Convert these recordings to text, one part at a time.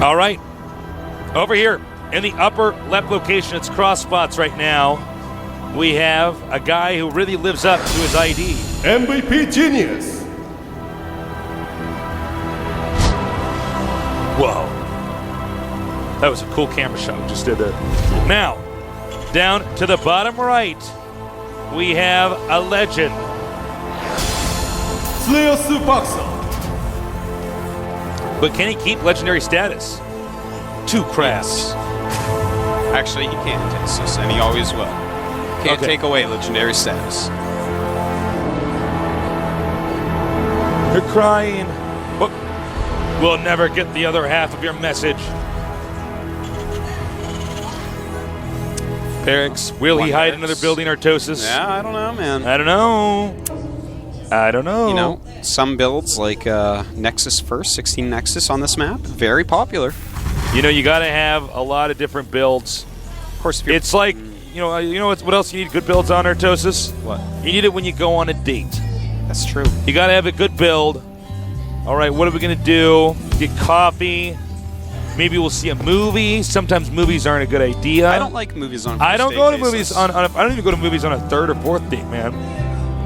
All right. Over here in the upper left location, it's cross spots right now. We have a guy who really lives up to his ID. MVP Genius. Whoa. That was a cool camera shot we just did there. Now, down to the bottom right, we have a legend. BoxeR. But can he keep legendary status? Too crass. Actually, he can in Texas, and he always will. Can't take away legendary status. You're crying. But we'll never get the other half of your message. Eric's, will he hide in another building, Artosis? Yeah, I don't know, man. I don't know. I don't know. You know, some builds like Nexus first, 16 Nexus on this map, very popular. You know, you got to have a lot of different builds. Of course, if it's like, you know what else you need good builds on, Artosis? What? You need it when you go on a date. That's true. You got to have a good build. All right, what are we going to do? Get coffee. Maybe we'll see a movie. Sometimes movies aren't a good idea. I don't like movies on. I don't go to movies on. I don't even go to movies on a third or fourth date, man.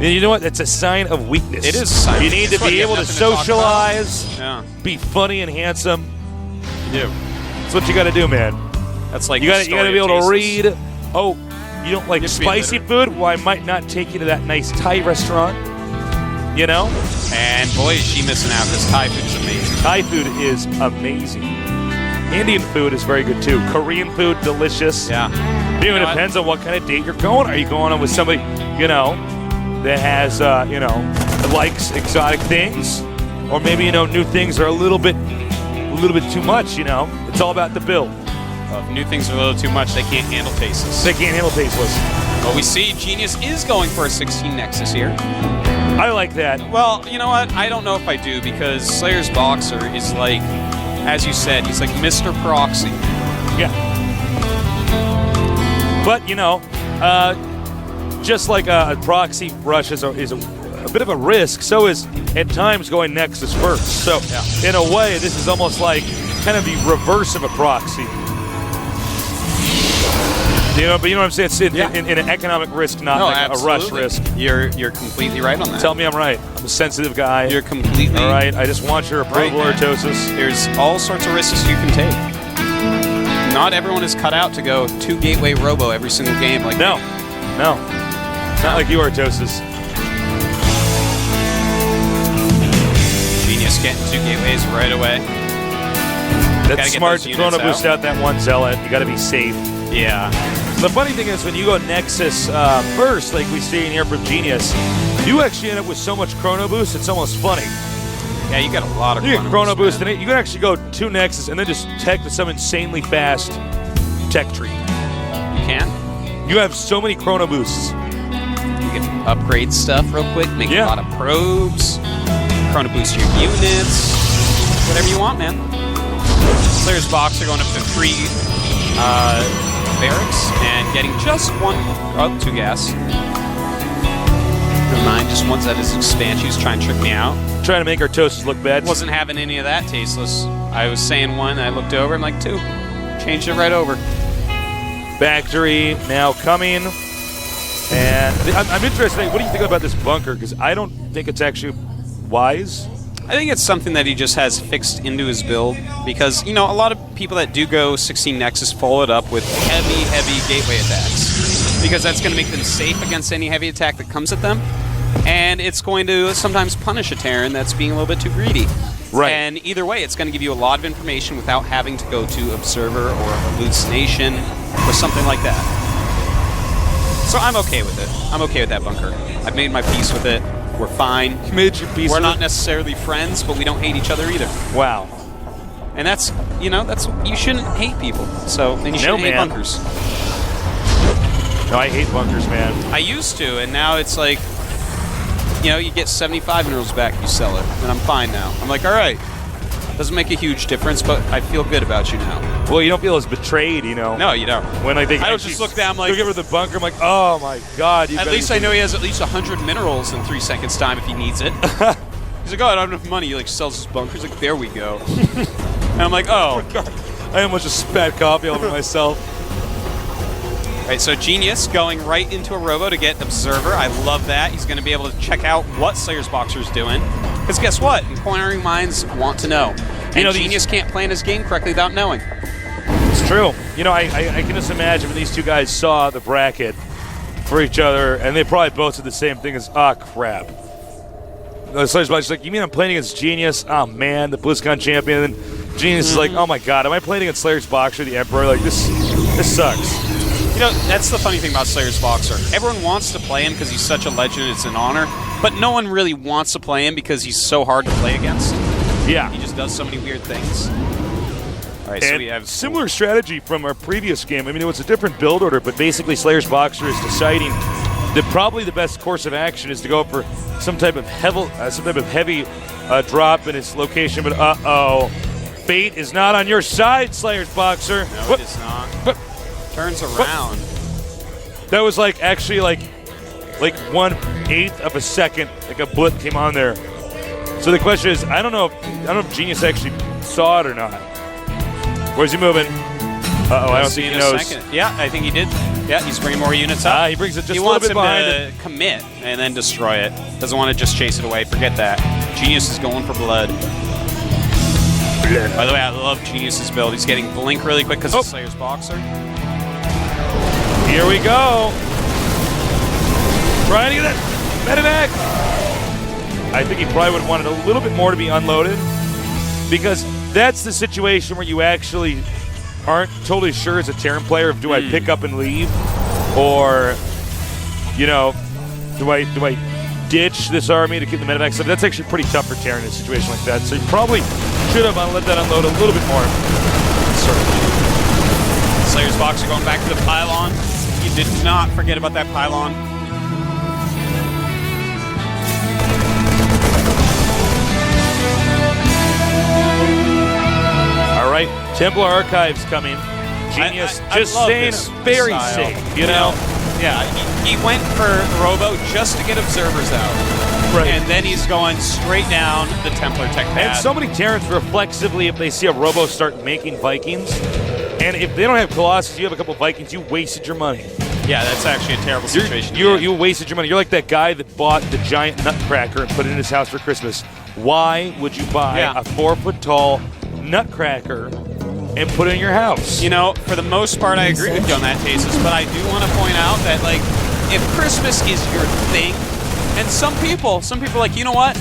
And you know what? It's a sign of weakness. It is a sign. You need to be able to socialize. Yeah. Be funny and handsome. You do. That's what you got to do, man. That's like you got to be able to read. Oh, you don't like You have to be spicy food? Well, I might not take you to that nice Thai restaurant. You know? And boy, is she missing out because Thai food is amazing. Thai food is amazing. Indian food is very good too. Korean food, delicious. Yeah. You know, it depends on what kind of date you're going. Are you going on with somebody, that has, likes exotic things, or maybe new things are a little bit too much. It's all about the build. If new things are a little too much, they can't handle tasteless. They can't handle tasteless. Well, we see Genius is going for a 16 Nexus here. I like that. Well, you know what? I don't know if I do because Slayer's BoxeR is like, as you said, he's like Mr. Proxy. Yeah. But, just like a proxy rush is a bit of a risk, so is at times going Nexus first. So, in a way, this is almost like kind of the reverse of a proxy. But you know what I'm saying? It's in an economic risk, not like a rush risk. You're completely right on that. Tell me I'm right. I'm a sensitive guy. You're completely all right. I just want your approval, Artosis. There's all sorts of risks you can take. Not everyone is cut out to go 2 gateway robo every single game. Like no. Not like you, Artosis. Genius getting 2 gateways right away. That's smart to Chrono Boost out that one Zealot. You got to be safe. Yeah. The funny thing is when you go Nexus first, like we see in here from Genius, you actually end up with so much Chrono Boost, it's almost funny. Yeah, you got a lot of Chrono Boost in it. You can actually go 2 Nexus and then just tech with some insanely fast tech tree. You can? You have so many Chrono Boosts. You can upgrade stuff real quick, make a lot of probes, Chrono Boost your units, whatever you want, man. Slayer's BoxeR going up to 3 barracks and getting just 2 gas. Never mind, just one's at his expansion. He's trying to trick me out. Trying to make our toasts look bad. Wasn't having any of that tasteless. I was saying 1, I looked over, I'm like 2. Changed it right over. Factory now coming. And I'm interested, what do you think about this bunker? Because I don't think it's actually wise. I think it's something that he just has fixed into his build because, a lot of people that do go 16 Nexus follow it up with heavy gateway attacks because that's going to make them safe against any heavy attack that comes at them, and it's going to sometimes punish a Terran that's being a little bit too greedy. Right. And either way, it's going to give you a lot of information without having to go to Observer or Hallucination or something like that. So I'm okay with it. I'm okay with that bunker. I've made my peace with it. We're fine. You made your peace. We're not necessarily friends, but we don't hate each other either. Wow. And that's, you shouldn't hate people. So, and you shouldn't hate bunkers. No, I hate bunkers, man. I used to, and now it's like, you get 75 minerals back if you sell it, and I'm fine now. I'm like, all right. Doesn't make a huge difference, but I feel good about you now. Well, you don't feel as betrayed, No, you don't. When I don't just look down like, give her the bunker. I'm like, oh my god. At least I know he has at least 100 minerals in 3 seconds time if he needs it. He's like, oh, I don't have enough money. He sells his bunker. He's like, there we go. And I'm like, oh. I almost just spat coffee all over myself. Right, so Genius going right into a Robo to get Observer. I love that. He's going to be able to check out what Slayer's BoxeR's doing. Because guess what? Inquiring minds want to know. And Genius can't plan his game correctly without knowing. It's true. You know, I can just imagine when these two guys saw the bracket for each other, and they probably both said the same thing as, crap. Slayer's BoxeR's like, you mean I'm playing against Genius? Oh, man, the BlizzCon champion. And then Genius is like, oh, my God, am I playing against Slayer's BoxeR, the Emperor? Like, this sucks. You know, that's the funny thing about Slayer's BoxeR. Everyone wants to play him because he's such a legend, it's an honor, but no one really wants to play him because he's so hard to play against. Yeah. He just does so many weird things. All right, so we have similar strategy from our previous game. I mean, it was a different build order, but basically Slayer's BoxeR is deciding that probably the best course of action is to go for some type of heavy drop in its location, but fate is not on your side, Slayer's BoxeR. No, it is not. But turns around. That was actually like 1/8 of a second, like a blip came on there. So the question is, I don't know if Genius actually saw it or not. Where's he moving? I don't think he knows. Second. Yeah, I think he did. Yeah, he's bringing more units up. He brings it just he a little bit behind wants him to commit and then destroy it. Doesn't want to just chase it away. Forget that. Genius is going for blood. By the way, I love Genius's build. He's getting Blink really quick because of Slayer's BoxeR. Here we go. Trying to get that medevac. I think he probably would have wanted a little bit more to be unloaded, because that's the situation where you actually aren't totally sure as a Terran player if do I pick up and leave, or do I ditch this army to get the medevac. So that's actually pretty tough for Terran in a situation like that. So you probably should have let that unload a little bit more. Certainly. Slayer's BoxeR going back to the pylon. You did not forget about that pylon. All right, Templar Archives coming. Genius just staying very safe, you know? Yeah, he went for Robo just to get Observers out. Right. And then he's going straight down the Templar tech pad. And so many Terrans reflexively, if they see a Robo start making Vikings, and if they don't have Colossus, you have a couple Vikings, you wasted your money. Yeah, that's actually a terrible situation. You wasted your money. You're like that guy that bought the giant Nutcracker and put it in his house for Christmas. Why would you buy a 4-foot-tall Nutcracker and put it in your house? You know, for the most part, I agree with you on that, Tasis, but I do want to point out that, like, if Christmas is your thing, and some people are like, you know what?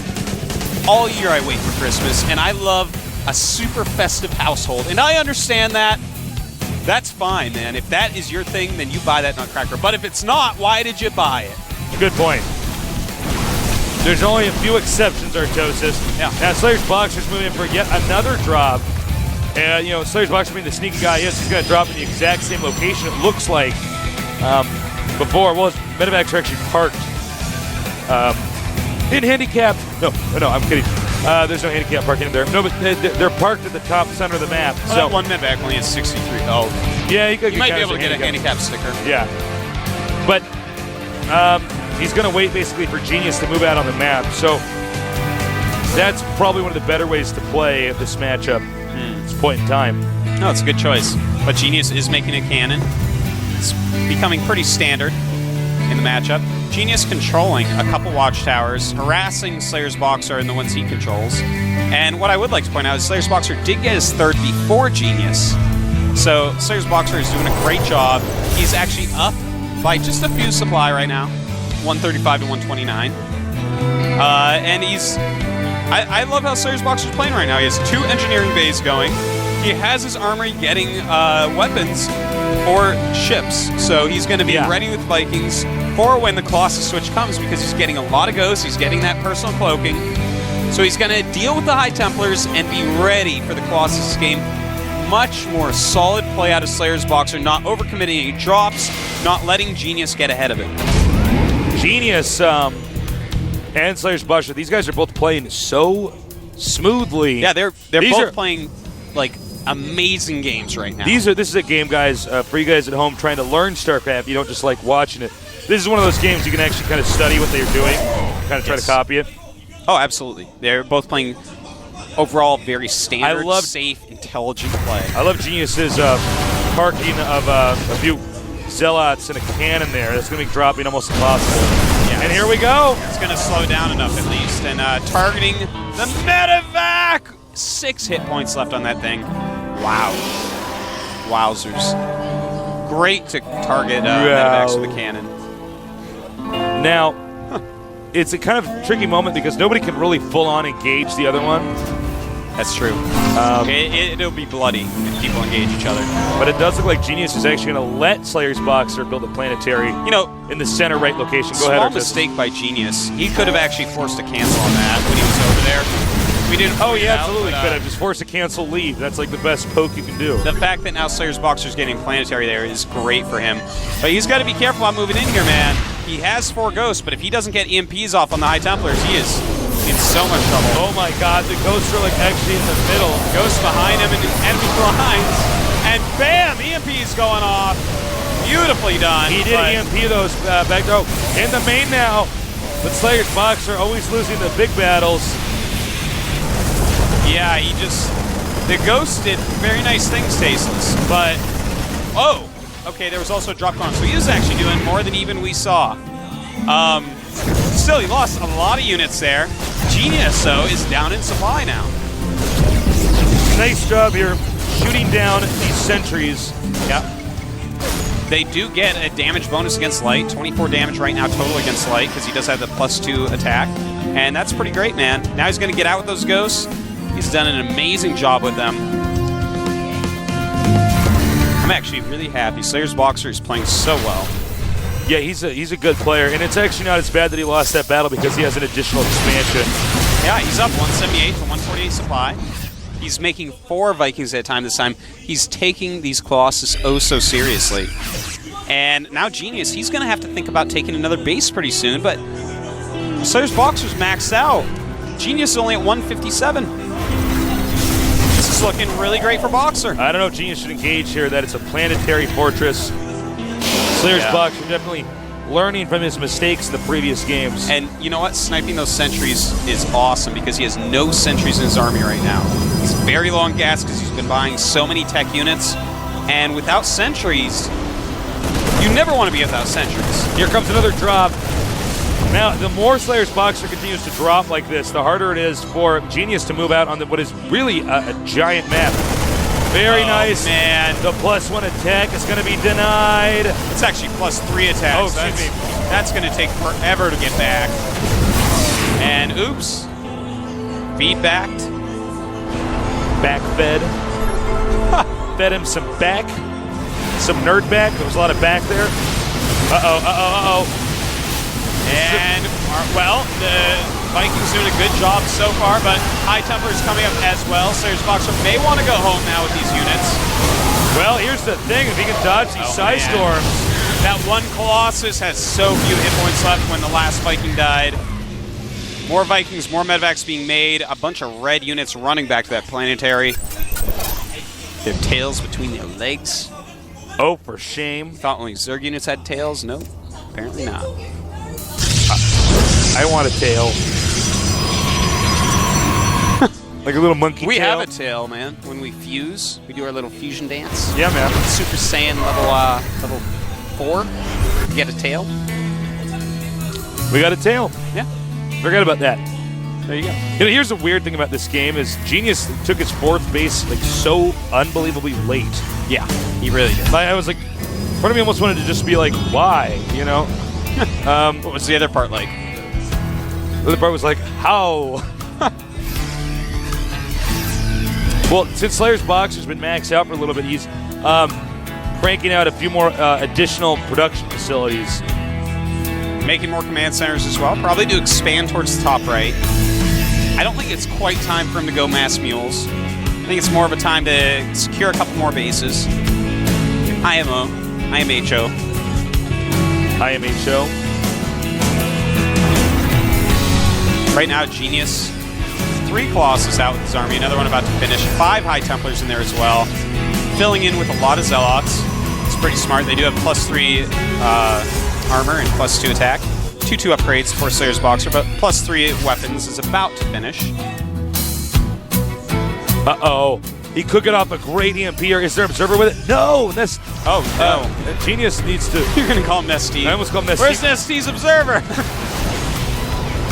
All year I wait for Christmas, and I love a super festive household, and I understand that. That's fine, man. If that is your thing, then you buy that Nutcracker. But if it's not, why did you buy it? Good point. There's only a few exceptions, Artosis. Yeah. Now, Slayer's BoxeR's moving in for yet another drop. And, Slayer's BoxeR being the sneaky guy is, he's going to drop in the exact same location, it looks like, before. Well, his medevacs are actually parked in handicap. No, I'm kidding. There's no handicap parking there. No, but they're parked at the top center of the map. So one medevac only has 63. Oh. Yeah, you might be able to get a handicap sticker. Yeah. But he's going to wait basically for Genius to move out on the map. So that's probably one of the better ways to play this matchup at this point in time. No, it's a good choice. But Genius is making a cannon. It's becoming pretty standard in the matchup. Genius controlling a couple watchtowers, harassing Slayer's BoxeR and the ones he controls. And what I would like to point out is Slayer's BoxeR did get his third before Genius. So Slayer's BoxeR is doing a great job. He's actually up by just a few supply right now, 135 to 129. And I love how Slayer's BoxeR is playing right now. He has 2 engineering bays going. He has his armory getting weapons for ships. So he's going to be ready with Vikings for when the Colossus switch comes, because he's getting a lot of ghosts. He's getting that personal cloaking. So he's going to deal with the High Templars and be ready for the Colossus game. Much more solid play out of Slayer's BoxeR, not overcommitting any drops, not letting Genius get ahead of it. Genius and Slayer's BoxeR, these guys are both playing so smoothly. Yeah, they're both playing like amazing games right now. This is a game, guys, for you guys at home trying to learn StarCraft. You don't just like watching it. This is one of those games you can actually kind of study what they're doing, kind of try to copy it. Oh, absolutely. They're both playing overall very standard, love- safe, intelligent play. I love Genius's parking of a few Zealots in a cannon there. That's going to be dropping almost impossible. Yes. And here we go. It's going to slow down enough at least. And targeting the medevac. 6 hit points left on that thing. Wow. Wowzers. Great to target medevacs with a cannon. Now, it's a kind of tricky moment because nobody can really full-on engage the other one. That's true. It'll be bloody if people engage each other. But it does look like Genius is actually going to let Slayer's BoxeR build a planetary in the center right location. Go ahead, Small Artis. mistake by Genius. He could have actually forced a cancel on that when he was over there. We didn't. Oh, point it yeah, out, absolutely but, could have. Just force a cancel leave. That's like the best poke you can do. The fact that now Slayer's BoxeR's getting planetary there is great for him. But he's got to be careful about moving in here, man. He has 4 ghosts, but if he doesn't get EMPs off on the High Templars, he is in so much trouble. Oh my god, the ghosts are like actually in the middle. Ghosts behind him in the enemy lines. And bam, EMP's going off. Beautifully done. He did EMP those back there. In the main now, but Slayer's BoxeR always losing the big battles. Yeah, the Ghost did very nice things, Tasteless, but, okay, there was also a drop on, so he was actually doing more than even we saw. Still, he lost a lot of units there. Genius, though, is down in supply now. Nice job here, shooting down these sentries. Yep. They do get a damage bonus against Light, 24 damage right now total against Light, because he does have the +2 attack, and that's pretty great, man. Now he's going to get out with those Ghosts. He's done an amazing job with them. I'm actually really happy. Slayer's BoxeR is playing so well. Yeah, he's a good player, and it's actually not as bad that he lost that battle because he has an additional expansion. Yeah, he's up 178 to 148 supply. He's making 4 Vikings at a time this time. He's taking these Colossus oh so seriously. And now Genius, he's going to have to think about taking another base pretty soon, but Slayer's BoxeR's maxed out. Genius is only at 157. This is looking really great for BoxeR. I don't know if Genius should engage here, that it's a planetary fortress. Slayer's BoxeR definitely learning from his mistakes in the previous games. And you know what? Sniping those sentries is awesome because he has no sentries in his army right now. He's very low on gas because he's been buying so many tech units. And without sentries, you never want to be without sentries. Here comes another drop. Now, the more Slayer's BoxeR continues to drop like this, the harder it is for Genius to move out on what is really a giant map. Very nice. Man. The +1 attack is going to be denied. It's actually +3 attacks. Oh, excuse me. That's going to take forever to get back. And oops. Feed backed. Back fed. Fed him some back. Some nerd back. There was a lot of back there. Uh-oh. And, the Vikings doing a good job so far, but High Templars coming up as well. Slayer's BoxeR may want to go home now with these units. Well, here's the thing. If he can dodge these Psy Storms. That one Colossus has so few hit points left when the last Viking died. More Vikings, more medevacs being made. A bunch of red units running back to that planetary. Their tails between their legs. Oh, for shame. Thought only Zerg units had tails? No, apparently not. I want a tail. Like a little monkey We tail. have a tail, man. When we fuse, we do our little fusion dance. Yeah, man. Super Saiyan level 4. You get a tail. We got a tail. Yeah. Forget about that. There you go. You know, here's the weird thing about this game is Genius took his 4th base like so unbelievably late. Yeah, he really did. I was like, part of me almost wanted to just be like, why? You know? What was the other part like? The other part was like, how? Well, since Slayer's BoxeR's been maxed out for a little bit, he's cranking out a few more additional production facilities. Making more command centers as well. Probably to expand towards the top right. I don't think it's quite time for him to go mass mules. I think it's more of a time to secure a couple more bases. IMO. IMHO. IMHO. Right now, Genius. 3 Colossus out with his army. Another one about to finish. 5 High Templars in there as well. Filling in with a lot of Zealots. It's pretty smart. They do have +3 armor and +2 attack. 2/2 upgrades for Slayer's BoxeR, but +3 weapons is about to finish. Uh-oh. He could get off a great EMP here. Is there an observer with it? No! Nest. Oh, no. Genius needs to. You're going to call him Nesty. I almost called him Nesty. Where's Nesty's observer?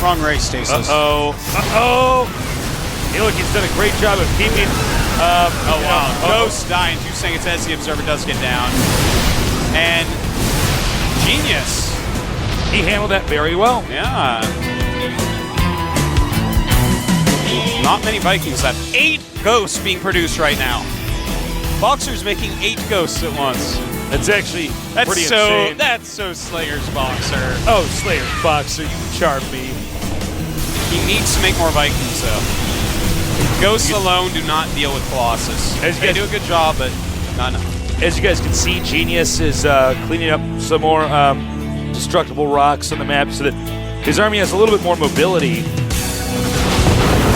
Wrong race, Stasis. Uh-oh. Uh-oh. Hey, look, he's done a great job of keeping. Oh, wow. Ghost dying. 2 seconds as the observer does get down. And Genius. He handled that very well. Yeah. Not many Vikings left. 8 ghosts being produced right now. BoxeR's making 8 ghosts at once. That's actually pretty insane. That's so Slayer's BoxeR. Oh, Slayer's BoxeR, you charm me. He needs to make more Vikings, though. Ghosts alone do not deal with Colossus. They do a good job, but not enough. As you guys can see, Genius is cleaning up some more destructible rocks on the map so that his army has a little bit more mobility.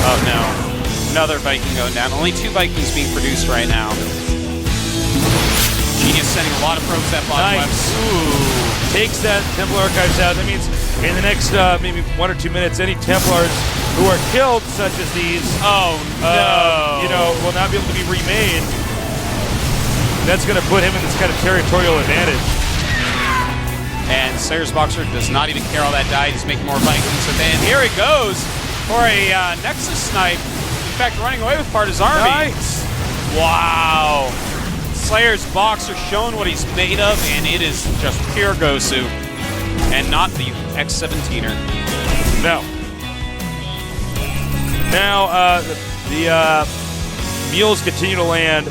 Oh no. Another Viking going down. Only 2 Vikings being produced right now. Genius sending a lot of probes that bottom left. Ooh. Takes that Templar Archives out. That means in the next maybe 1 or 2 minutes, any Templars who are killed, such as these, will not be able to be remade. That's going to put him in this kind of territorial advantage. And Slayer's BoxeR does not even care all that died. He's making more Vikings. And then here he goes for a Nexus snipe. In fact, running away with part of his army. Nice. Wow. Slayer's BoxeR showing what he's made of, and it is just pure Gosu. And not the X-17er. No. Now, the mules continue to land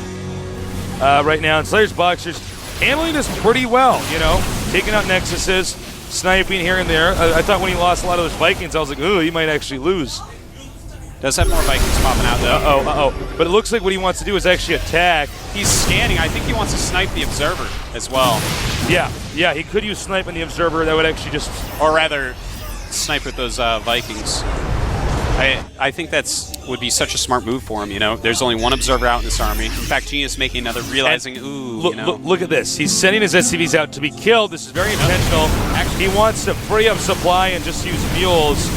right now, and Slayer's BoxeR's handling this pretty well, you know, taking out Nexuses, sniping here and there. I thought when he lost a lot of those Vikings, I was like, ooh, he might actually lose. Does have more Vikings popping out, though. Uh-oh. But it looks like what he wants to do is actually attack. He's scanning. I think he wants to snipe the Observer as well. Yeah, he could use snipe on the Observer. That would actually just... Or rather, snipe with those Vikings. I think would be such a smart move for him, you know? There's only 1 Observer out in this army. In fact, Genius making another, realizing, Look at this. He's sending his SCVs out to be killed. This is very intentional. Actually, he wants to free up supply and just use mules.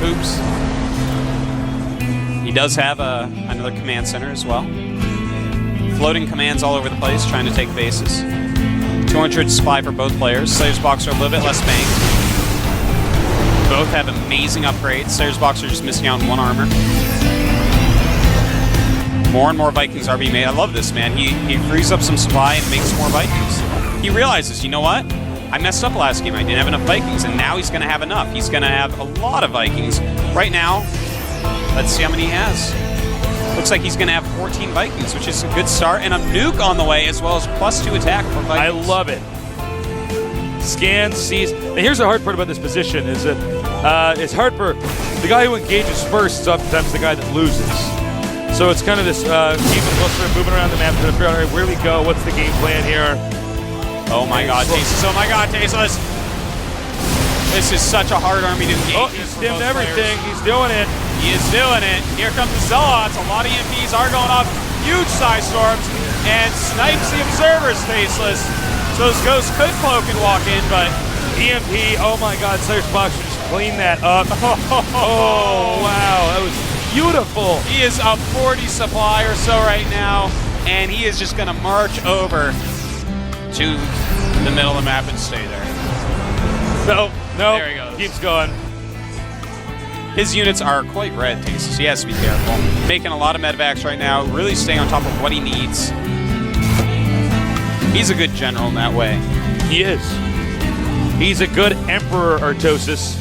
Oops. He does have another command center as well. Floating commands all over the place, trying to take bases. 200 supply for both players. Slayer's BoxeR a little bit less banked. Both have amazing upgrades. Slayer's BoxeR just missing out on 1 armor. More and more Vikings are being made. I love this, man. He frees up some supply and makes more Vikings. He realizes, you know what? I messed up last game. I didn't have enough Vikings, and now he's going to have enough. He's going to have a lot of Vikings. Right now, let's see how many he has. Looks like he's going to have 14 Vikings, which is a good start, and a nuke on the way, as well as +2 attack for Vikings. I love it. Scans, sees. And here's the hard part about this position is that it's hard for the guy who engages first is oftentimes the guy that loses. So it's kind of this even sort of moving around the map to figure out, all right, where do we go? What's the game plan here? Oh my god, Tasteless. Oh my god, Tasteless. This is such a hard army to engage. Oh, he's dimmed everything. He's doing it. He is doing it. Here comes the Zealots. A lot of EMPs are going off. Huge size storms. And snipes the Observers, Tasteless. So those ghosts could cloak and walk in, but EMP, oh my god, Slayer's BoxeR just cleaned that up. Oh, wow, that was beautiful. He is up 40 supply or so right now, and he is just going to march over to the middle of the map and stay there. No, there he goes. Keeps going. His units are quite red, Tasteless. He has to be careful. Making a lot of medevacs right now, really staying on top of what he needs. He's a good general in that way. He is. He's a good Emperor, Artosis.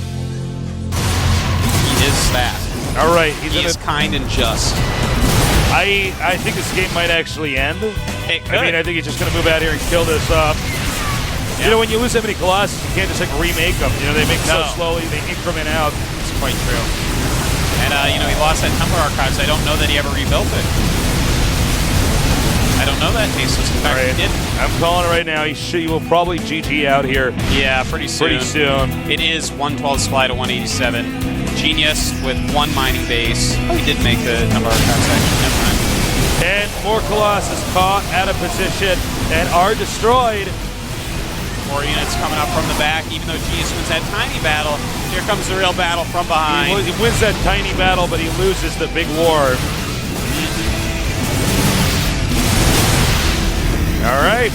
He is that. All right. He is kind and just. I think this game might actually end. It could. I mean, I think he's just going to move out here and kill this up. Yeah. You know, when you lose that many Colossus, you can't just like remake them. You know, they make so slowly, they increment out. It's quite true. And, he lost that Templar Archives. I don't know that he ever rebuilt it. I don't know that, Tasteless. In fact, he didn't. I'm calling it right now. He will probably GG out here. Yeah, pretty soon. It is 112 supply to 187. Genius with 1 mining base. Oh, he did make the Templar Archives, actually. Never mind. And more Colossus caught out of position and are destroyed. 4 units coming up from the back. Even though Genius wins that tiny battle, here comes the real battle from behind. He wins that tiny battle, but he loses the big war. All right.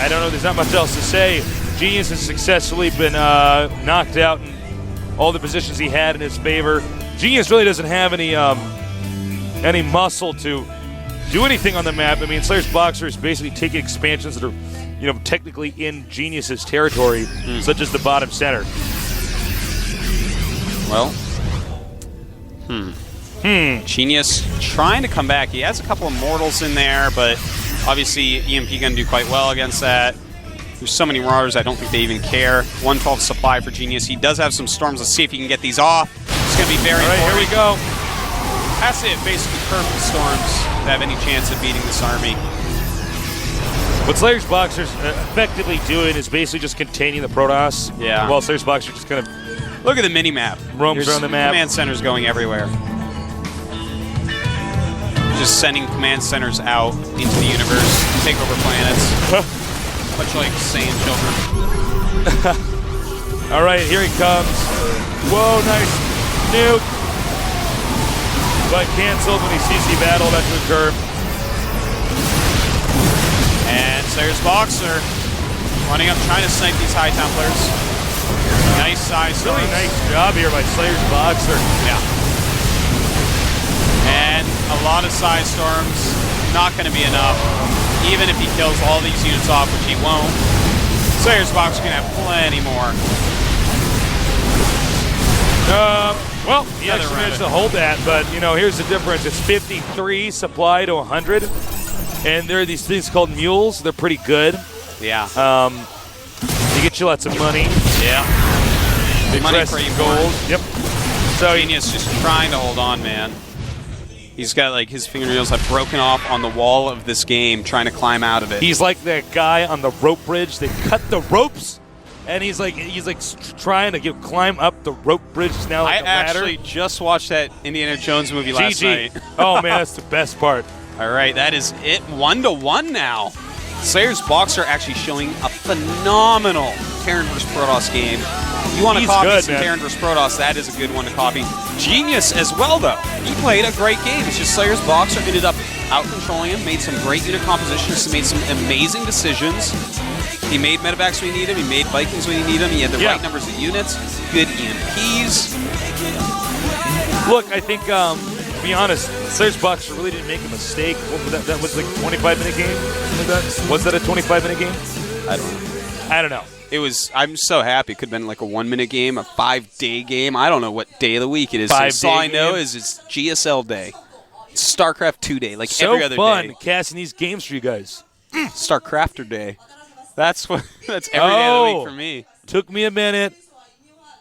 I don't know. There's not much else to say. Genius has successfully been knocked out in all the positions he had in his favor. Genius really doesn't have any muscle to do anything on the map. I mean, Slayer's BoxeR is basically taking expansions that are, technically in Genius's territory, such as the bottom center. Well, Genius trying to come back. He has a couple of mortals in there, but obviously EMP going to do quite well against that. There's so many Marauders, I don't think they even care. 112 supply for Genius. He does have some storms. Let's see if he can get these off. It's going to be very important. All right, here we go. Has to basically perfect storms to have any chance of beating this army. What Slayer's BoxeR's effectively doing is basically just containing the Protoss. Yeah. While Slayer's BoxeR just kind of look at the mini-map. Roams around the map. Command centers going everywhere. Just sending command centers out into the universe to take over planets. Much like Saiyan children. All right, here he comes. Whoa, nice nuke. But canceled when he sees the battle about to occur. And Slayer's BoxeR running up, trying to snipe these High Templars. Nice size. Really nice job here by Slayer's BoxeR. Yeah. And a lot of size storms. Not going to be enough. Even if he kills all these units off, which he won't. Slayer's BoxeR going to have plenty more. Well, he actually managed to hold that, but, here's the difference. It's 53 supply to 100, and there are these things called mules. They're pretty good. Yeah. They get you lots of money. Yeah. They Money press for gold. Yep. So Genius just trying to hold on, man. He's got, his fingernails have broken off on the wall of this game, trying to climb out of it. He's like that guy on the rope bridge. They cut the ropes, and he's trying to climb up the rope bridge now like a ladder. I actually just watched that Indiana Jones movie last night. Oh, man, that's the best part. All right, that is it. 1-1 now. Slayer's BoxeR actually showing a phenomenal Terran vs. Protoss game. You want to copy some Terran vs. Protoss, that is a good one to copy. Genius as well, though. He played a great game. It's just Slayer's BoxeR ended up out-controlling him, made some great unit compositions, made some amazing decisions. He made medevacs when he needed him. He made Vikings when he needed them. He had the right numbers of units, good EMPs. Look, I think, to be honest, Slayer's BoxeR really didn't make a mistake. That was like a 25-minute game? Was that a 25-minute game? I don't know. It was. I'm so happy. It could have been like a 1-minute game, a 5-day game. I don't know what day of the week it is. So all I know is it's GSL day. It's StarCraft 2 day, like every other day. So fun casting these games for you guys. StarCrafter day. That's every day of the week for me. Took me a minute.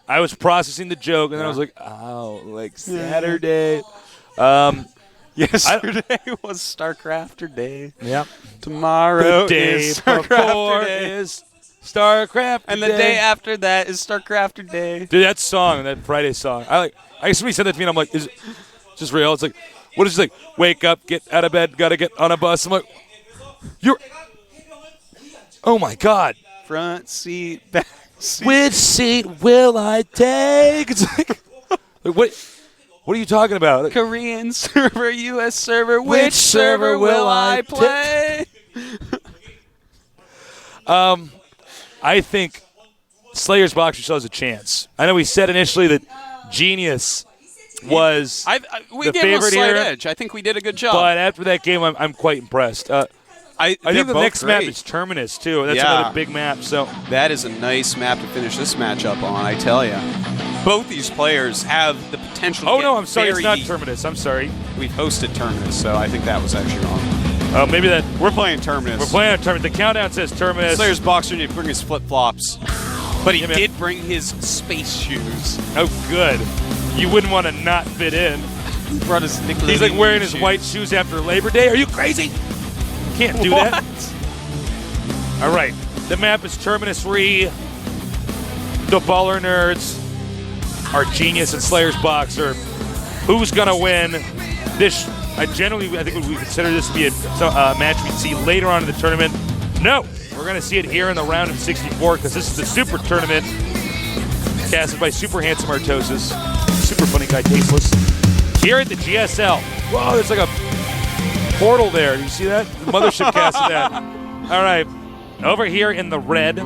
I was processing the joke, and then I was like, Saturday. Yesterday was StarCrafter day. Yep. Tomorrow the day is StarCrafter day. Is StarCraft and the day after that is StarCrafter day. Dude, that song, that Friday song. Somebody said that to me, and I'm like, is it just real? It's like, what is it like? Wake up, get out of bed, gotta get on a bus. I'm like, oh my God. Front seat, back seat. Which seat will I take? It's like what are you talking about? Korean server, U.S. server. Which server will I play? I think Slayer's BoxeR still has a chance. I know we said initially that Genius was we the gave him a favorite slight here, edge. I think we did a good job. But after that game, I'm quite impressed. I think the next map is Terminus, too. That's another big map. So that is a nice map to finish this matchup on, I tell you. Both these players have the potential to get no, I'm sorry. It's not deep. Terminus. I'm sorry. We've hosted Terminus, so I think that was actually wrong. Maybe that. We're playing Terminus. We're playing Terminus. The countdown says Terminus. Slayer's BoxeR didn't bring his flip-flops, but he did bring his space shoes. Oh, good. You wouldn't want to not fit in. He brought his He's like wearing his white shoes after Labor Day. Are you crazy? Can't do that. All right. The map is Terminus Re. The Baller Nerds are Genius and Slayer's BoxeR. Who's going to win this? I think we consider this to be a match we'd see later on in the tournament. No, We're going to see it here in the round of 64 because this is the Super Tournament casted by Super Handsome Artosis. Super funny guy, Tasteless. Here at the GSL. Whoa, there's like a portal there. Do you see that? The mothership casted that. All right. Over here in the red,